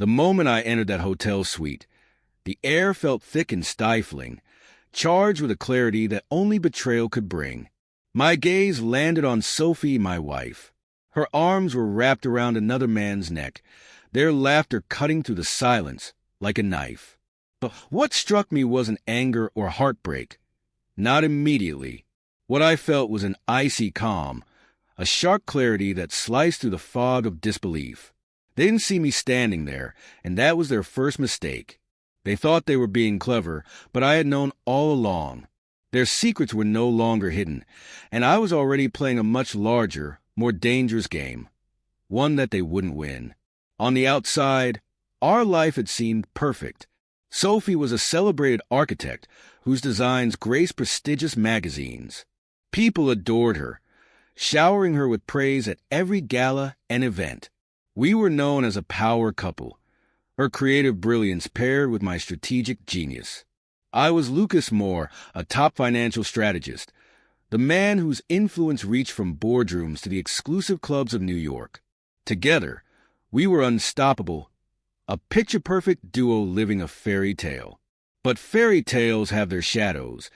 The moment I entered that hotel suite, the air felt thick and stifling, charged with a clarity that only betrayal could bring. My gaze landed on Sophie, my wife. Her arms were wrapped around another man's neck, their laughter cutting through the silence like a knife. But what struck me wasn't anger or heartbreak. Not immediately. What I felt was an icy calm, a sharp clarity that sliced through the fog of disbelief. They didn't see me standing there, and that was their first mistake. They thought they were being clever, but I had known all along. Their secrets were no longer hidden, and I was already playing a much larger, more dangerous game, one that they wouldn't win. On the outside, our life had seemed perfect. Sophie was a celebrated architect whose designs graced prestigious magazines. People adored her, showering her with praise at every gala and event. We were known as a power couple, her creative brilliance paired with my strategic genius. I was Lucas Moore, a top financial strategist, the man whose influence reached from boardrooms to the exclusive clubs of New York. Together, we were unstoppable, a picture-perfect duo living a fairy tale. But fairy tales have their shadows,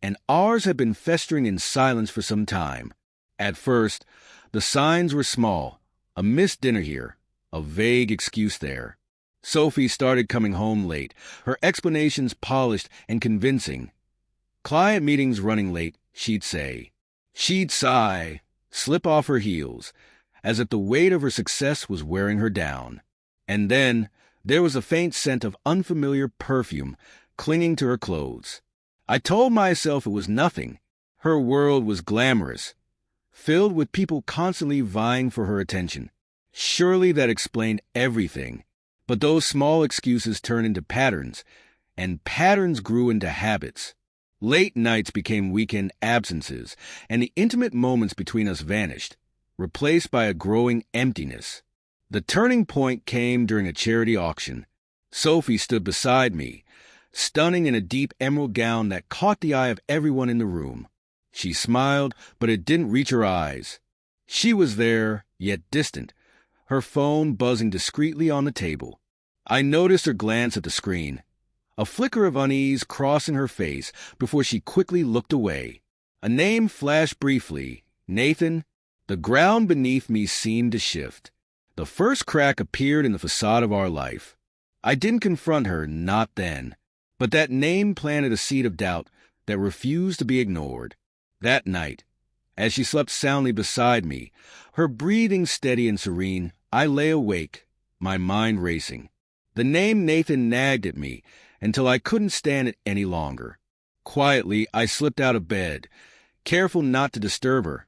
and ours had been festering in silence for some time. At first, the signs were small, a missed dinner here, a vague excuse there. Sophie started coming home late, her explanations polished and convincing. Client meetings running late, she'd say. She'd sigh, slip off her heels, as if the weight of her success was wearing her down. And then there was a faint scent of unfamiliar perfume clinging to her clothes. I told myself it was nothing. Her world was glamorous, filled with people constantly vying for her attention. Surely that explained everything. But those small excuses turned into patterns, and patterns grew into habits. Late nights became weekend absences, and the intimate moments between us vanished, replaced by a growing emptiness. The turning point came during a charity auction. Sophie stood beside me, stunning in a deep emerald gown that caught the eye of everyone in the room. She smiled, but it didn't reach her eyes. She was there, yet distant, her phone buzzing discreetly on the table. I noticed her glance at the screen, a flicker of unease crossing her face before she quickly looked away. A name flashed briefly, Nathan. The ground beneath me seemed to shift. The first crack appeared in the facade of our life. I didn't confront her, not then. But that name planted a seed of doubt that refused to be ignored. That night, as she slept soundly beside me, her breathing steady and serene, I lay awake, my mind racing. The name Nathan nagged at me until I couldn't stand it any longer. Quietly, I slipped out of bed, careful not to disturb her,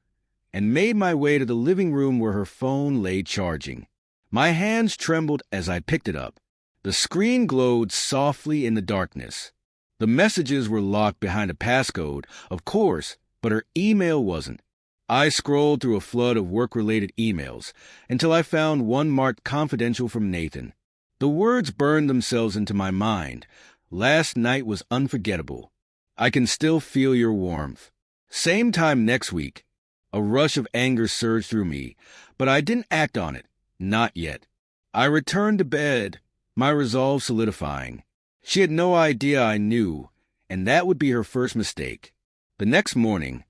and made my way to the living room where her phone lay charging. My hands trembled as I picked it up. The screen glowed softly in the darkness. The messages were locked behind a passcode, of course, but her email wasn't. I scrolled through a flood of work-related emails until I found one marked confidential from Nathan. The words burned themselves into my mind. Last night was unforgettable. I can still feel your warmth. Same time next week. A rush of anger surged through me, but I didn't act on it. Not yet. I returned to bed, my resolve solidifying. She had no idea I knew, and that would be her first mistake. The next morning,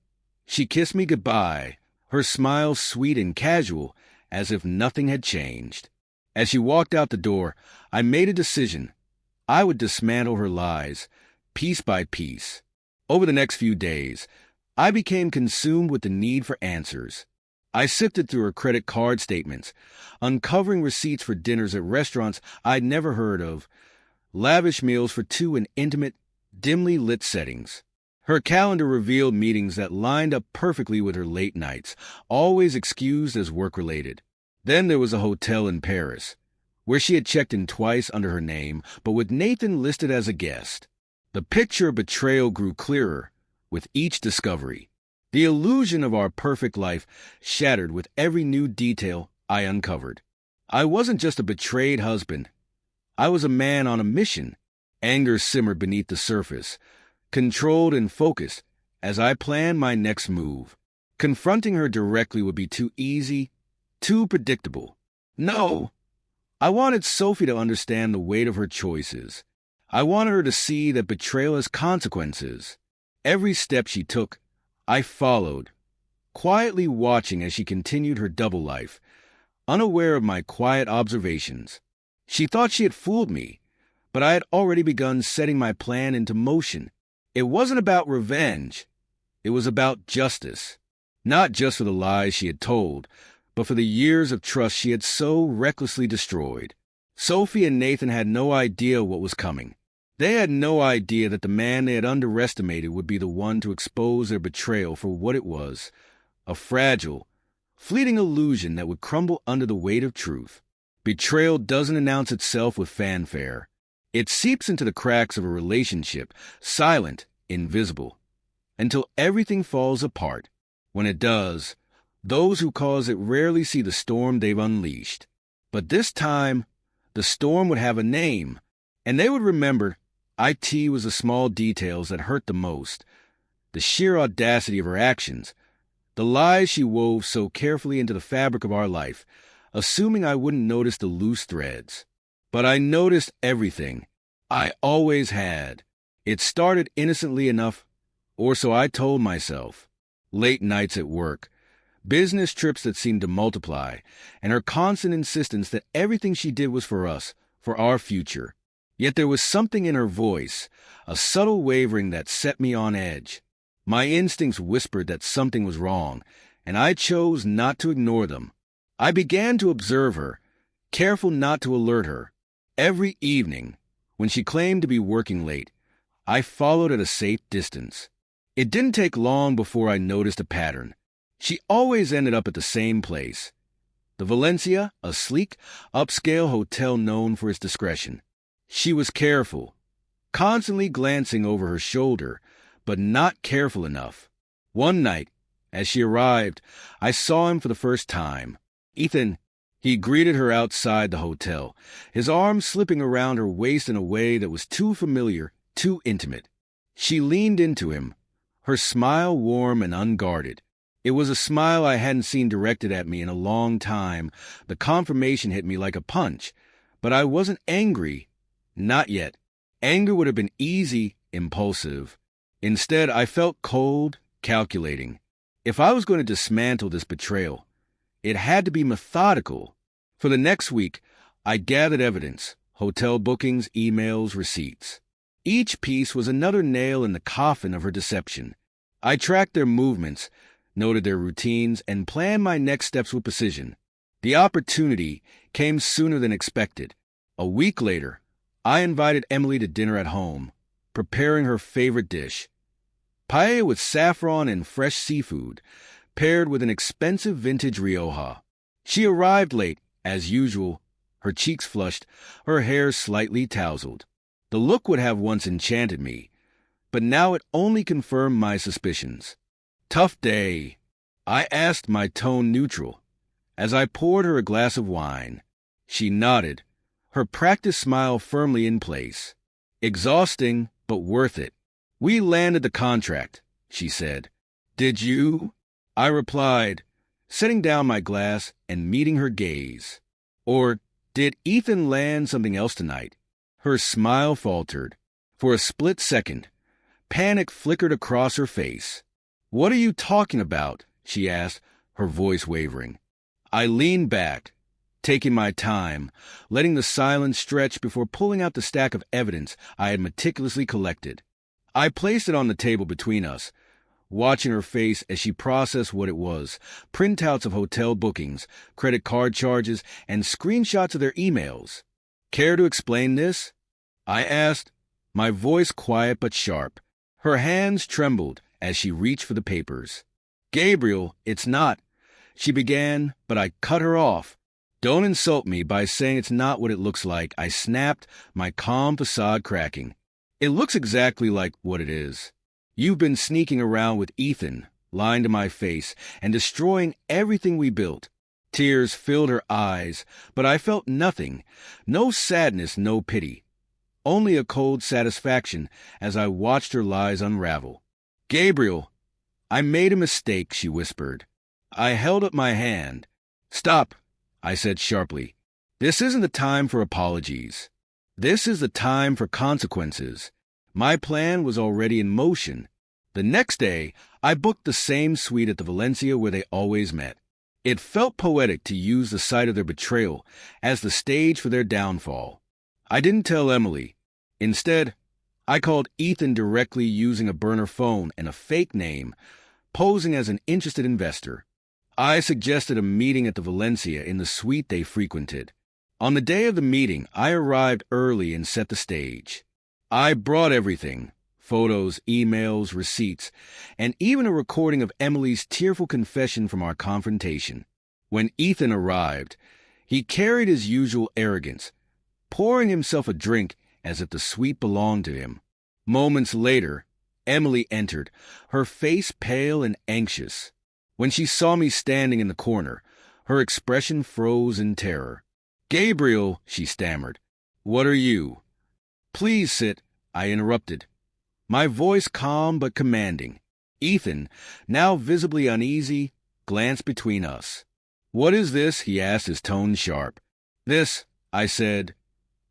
she kissed me goodbye, her smile sweet and casual, as if nothing had changed. As she walked out the door, I made a decision. I would dismantle her lies, piece by piece. Over the next few days, I became consumed with the need for answers. I sifted through her credit card statements, uncovering receipts for dinners at restaurants I'd never heard of, lavish meals for two in intimate, dimly lit settings. Her calendar revealed meetings that lined up perfectly with her late nights, always excused as work-related. Then there was a hotel in Paris, where she had checked in twice under her name, but with Nathan listed as a guest. The picture of betrayal grew clearer with each discovery. The illusion of our perfect life shattered with every new detail I uncovered. I wasn't just a betrayed husband. I was a man on a mission. Anger simmered beneath the surface, controlled and focused as I planned my next move. Confronting her directly would be too easy, too predictable. No, I wanted Sophie to understand the weight of her choices. I wanted her to see that betrayal has consequences. Every step she took, I followed, quietly watching as she continued her double life, unaware of my quiet observations. She thought she had fooled me, but I had already begun setting my plan into motion. It wasn't about revenge. It was about justice. Not just for the lies she had told, but for the years of trust she had so recklessly destroyed. Sophie and Nathan had no idea what was coming. They had no idea that the man they had underestimated would be the one to expose their betrayal for what it was, a fragile, fleeting illusion that would crumble under the weight of truth. Betrayal doesn't announce itself with fanfare. It seeps into the cracks of a relationship, silent, invisible, until everything falls apart. When it does, those who cause it rarely see the storm they've unleashed. But this time, the storm would have a name, and they would remember it was the small details that hurt the most, the sheer audacity of her actions, the lies she wove so carefully into the fabric of our life, assuming I wouldn't notice the loose threads. But I noticed everything. I always had. It started innocently enough, or so I told myself. Late nights at work, business trips that seemed to multiply, and her constant insistence that everything she did was for us, for our future. Yet there was something in her voice, a subtle wavering that set me on edge. My instincts whispered that something was wrong, and I chose not to ignore them. I began to observe her, careful not to alert her. Every evening, when she claimed to be working late, I followed at a safe distance. It didn't take long before I noticed a pattern. She always ended up at the same place. The Valencia, a sleek, upscale hotel known for its discretion. She was careful, constantly glancing over her shoulder, but not careful enough. One night, as she arrived, I saw him for the first time. Ethan, he greeted her outside the hotel, his arm slipping around her waist in a way that was too familiar, too intimate. She leaned into him, her smile warm and unguarded. It was a smile I hadn't seen directed at me in a long time. The confirmation hit me like a punch, but I wasn't angry. Not yet. Anger would have been easy, impulsive. Instead, I felt cold, calculating. If I was going to dismantle this betrayal, it had to be methodical. For the next week, I gathered evidence, hotel bookings, emails, receipts. Each piece was another nail in the coffin of her deception. I tracked their movements, noted their routines, and planned my next steps with precision. The opportunity came sooner than expected. A week later, I invited Emily to dinner at home, preparing her favorite dish. Paella with saffron and fresh seafood, paired with an expensive vintage Rioja. She arrived late, as usual, her cheeks flushed, her hair slightly tousled. The look would have once enchanted me, but now it only confirmed my suspicions. "Tough day," I asked, my tone neutral, as I poured her a glass of wine. She nodded, her practiced smile firmly in place. "Exhausting, but worth it. We landed the contract," she said. "Did you?" I replied, setting down my glass and meeting her gaze. "Or did Ethan land something else tonight?" Her smile faltered. For a split second, panic flickered across her face. "What are you talking about?" she asked, her voice wavering. I leaned back, taking my time, letting the silence stretch before pulling out the stack of evidence I had meticulously collected. I placed it on the table between us, watching her face as she processed what it was, printouts of hotel bookings, credit card charges, and screenshots of their emails. "Care to explain this?" I asked, my voice quiet but sharp. Her hands trembled as she reached for the papers. "Gabriel, it's not," she began, but I cut her off. "Don't insult me by saying it's not what it looks like," I snapped, my calm facade cracking. "It looks exactly like what it is. You've been sneaking around with Ethan, lying to my face, and destroying everything we built." Tears filled her eyes, but I felt nothing, no sadness, no pity. Only a cold satisfaction as I watched her lies unravel. "Gabriel, I made a mistake," she whispered. I held up my hand. "Stop," I said sharply. This isn't the time for apologies. This is the time for consequences. My plan was already in motion. The next day, I booked the same suite at the Valencia where they always met. It felt poetic to use the site of their betrayal as the stage for their downfall. I didn't tell Emily. Instead, I called Ethan directly using a burner phone and a fake name, posing as an interested investor. I suggested a meeting at the Valencia in the suite they frequented. On the day of the meeting, I arrived early and set the stage. I brought everything: photos, emails, receipts, and even a recording of Emily's tearful confession from our confrontation. When Ethan arrived, he carried his usual arrogance, pouring himself a drink as if the suite belonged to him. Moments later, Emily entered, her face pale and anxious. When she saw me standing in the corner, her expression froze in terror. "Gabriel," she stammered. "What are you?" "Please sit," I interrupted, my voice calm but commanding. Ethan, now visibly uneasy, glanced between us. "What is this?" he asked, his tone sharp. "This," I said,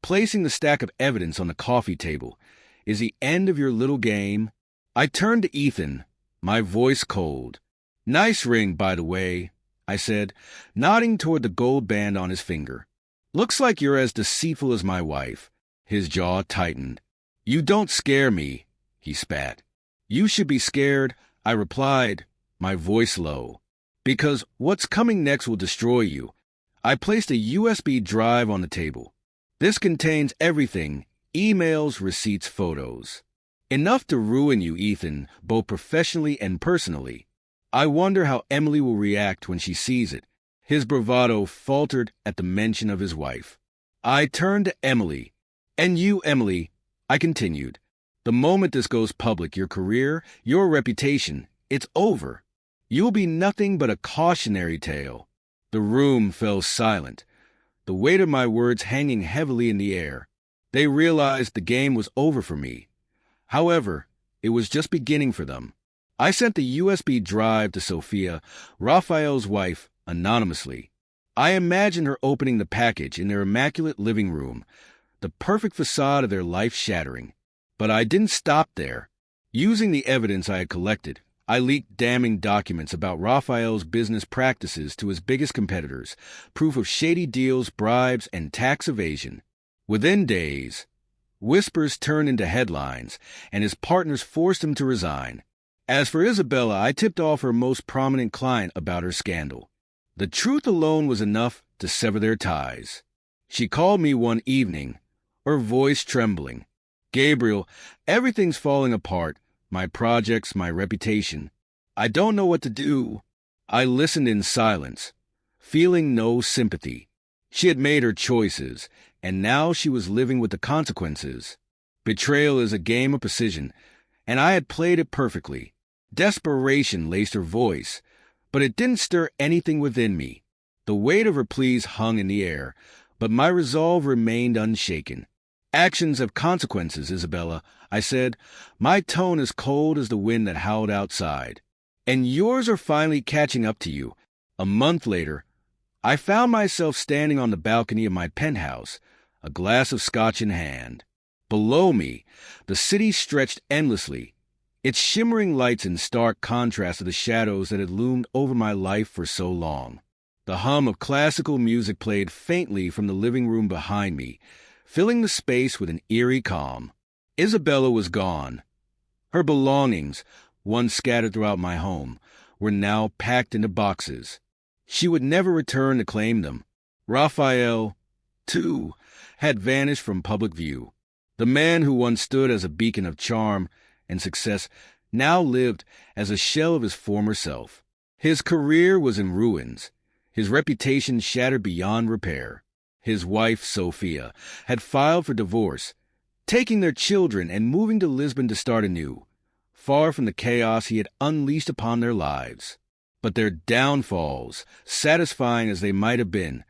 placing the stack of evidence on the coffee table, "is the end of your little game." I turned to Ethan, my voice cold. "Nice ring, by the way," I said, nodding toward the gold band on his finger. "Looks like you're as deceitful as my wife." His jaw tightened. "You don't scare me," he spat. "You should be scared," I replied, my voice low, "because what's coming next will destroy you." I placed a USB drive on the table. "This contains everything: emails, receipts, photos. Enough to ruin you, Ethan, both professionally and personally. I wonder how Emily will react when she sees it." His bravado faltered at the mention of his wife. I turned to Emily. "And you, Emily," I continued, "the moment this goes public, your career, your reputation, it's over. You'll be nothing but a cautionary tale." The room fell silent, the weight of my words hanging heavily in the air. They realized the game was over for me. However, it was just beginning for them. I sent the USB drive to Sophia, Raphael's wife, anonymously. I imagined her opening the package in their immaculate living room, the perfect facade of their life shattering. But I didn't stop there. Using the evidence I had collected, I leaked damning documents about Raphael's business practices to his biggest competitors, proof of shady deals, bribes, and tax evasion. Within days, whispers turned into headlines, and his partners forced him to resign. As for Isabella, I tipped off her most prominent client about her scandal. The truth alone was enough to sever their ties. She called me one evening, her voice trembling. "Gabriel, everything's falling apart. My projects, my reputation. I don't know what to do." I listened in silence, feeling no sympathy. She had made her choices, and now she was living with the consequences. Betrayal is a game of precision, and I had played it perfectly. Desperation laced her voice, but it didn't stir anything within me. The weight of her pleas hung in the air, but my resolve remained unshaken. "Actions have consequences, Isabella," I said, my tone as cold as the wind that howled outside. "And yours are finally catching up to you." A month later, I found myself standing on the balcony of my penthouse, a glass of scotch in hand. Below me, the city stretched endlessly, its shimmering lights in stark contrast to the shadows that had loomed over my life for so long. The hum of classical music played faintly from the living room behind me, filling the space with an eerie calm. Isabella was gone. Her belongings, once scattered throughout my home, were now packed into boxes. She would never return to claim them. Raphael, too, had vanished from public view. The man who once stood as a beacon of charm and success now lived as a shell of his former self. His career was in ruins, his reputation shattered beyond repair. His wife, Sophia, had filed for divorce, taking their children and moving to Lisbon to start anew, far from the chaos he had unleashed upon their lives. But their downfalls, satisfying as they might have been,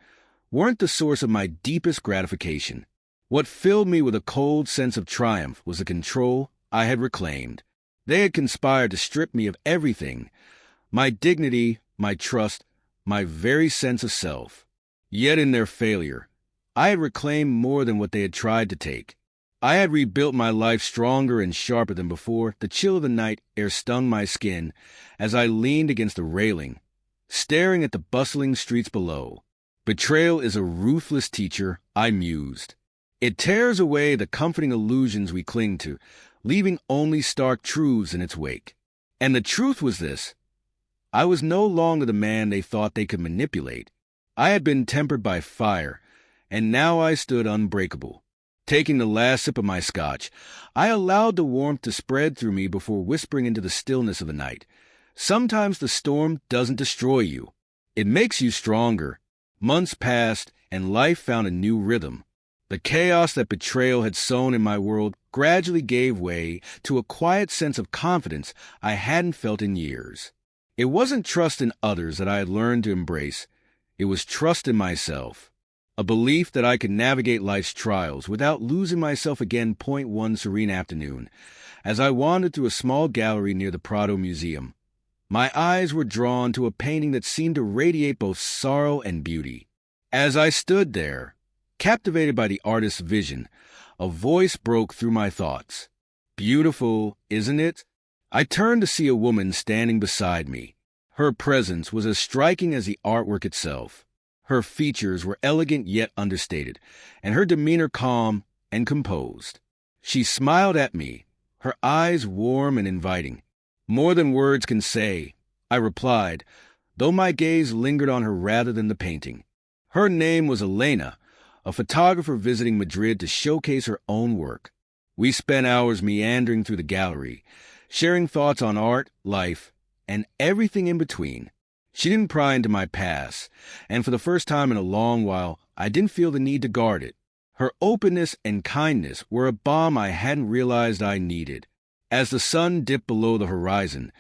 weren't the source of my deepest gratification. What filled me with a cold sense of triumph was the control I had reclaimed. They had conspired to strip me of everything: my dignity, my trust, my very sense of self. Yet in their failure, I had reclaimed more than what they had tried to take. I had rebuilt my life stronger and sharper than before. The chill of the night air stung my skin as I leaned against the railing, staring at the bustling streets below. Betrayal is a ruthless teacher, I mused. It tears away the comforting illusions we cling to, leaving only stark truths in its wake. And the truth was this: I was no longer the man they thought they could manipulate. I had been tempered by fire, and now I stood unbreakable. Taking the last sip of my scotch, I allowed the warmth to spread through me before whispering into the stillness of the night. Sometimes the storm doesn't destroy you. It makes you stronger. Months passed, and life found a new rhythm. The chaos that betrayal had sown in my world gradually gave way to a quiet sense of confidence I hadn't felt in years. It wasn't trust in others that I had learned to embrace. It was trust in myself. A belief that I could navigate life's trials without losing myself again. One serene afternoon, as I wandered through a small gallery near the Prado Museum, my eyes were drawn to a painting that seemed to radiate both sorrow and beauty. As I stood there, captivated by the artist's vision, a voice broke through my thoughts. Beautiful, isn't it? I turned to see a woman standing beside me. Her presence was as striking as the artwork itself. Her features were elegant yet understated, and her demeanor calm and composed. She smiled at me, her eyes warm and inviting. More than words can say, I replied, though my gaze lingered on her rather than the painting. Her name was Elena, a photographer visiting Madrid to showcase her own work. We spent hours meandering through the gallery, sharing thoughts on art, life, and everything in between. She didn't pry into my past, and for the first time in a long while, I didn't feel the need to guard it. Her openness and kindness were a balm I hadn't realized I needed. As the sun dipped below the horizon,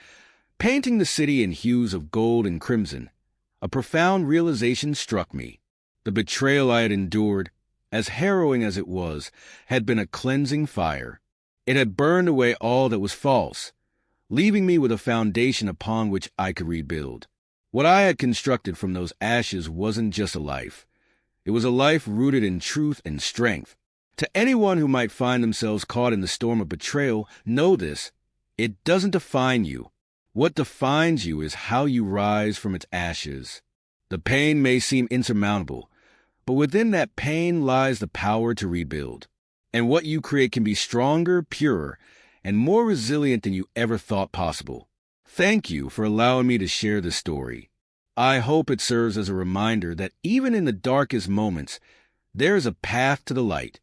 painting the city in hues of gold and crimson, a profound realization struck me. The betrayal I had endured, as harrowing as it was, had been a cleansing fire. It had burned away all that was false, leaving me with a foundation upon which I could rebuild. What I had constructed from those ashes wasn't just a life. It was a life rooted in truth and strength. To anyone who might find themselves caught in the storm of betrayal, know this: it doesn't define you. What defines you is how you rise from its ashes. The pain may seem insurmountable, but within that pain lies the power to rebuild. And what you create can be stronger, purer, and more resilient than you ever thought possible. Thank you for allowing me to share this story. I hope it serves as a reminder that even in the darkest moments, there is a path to the light.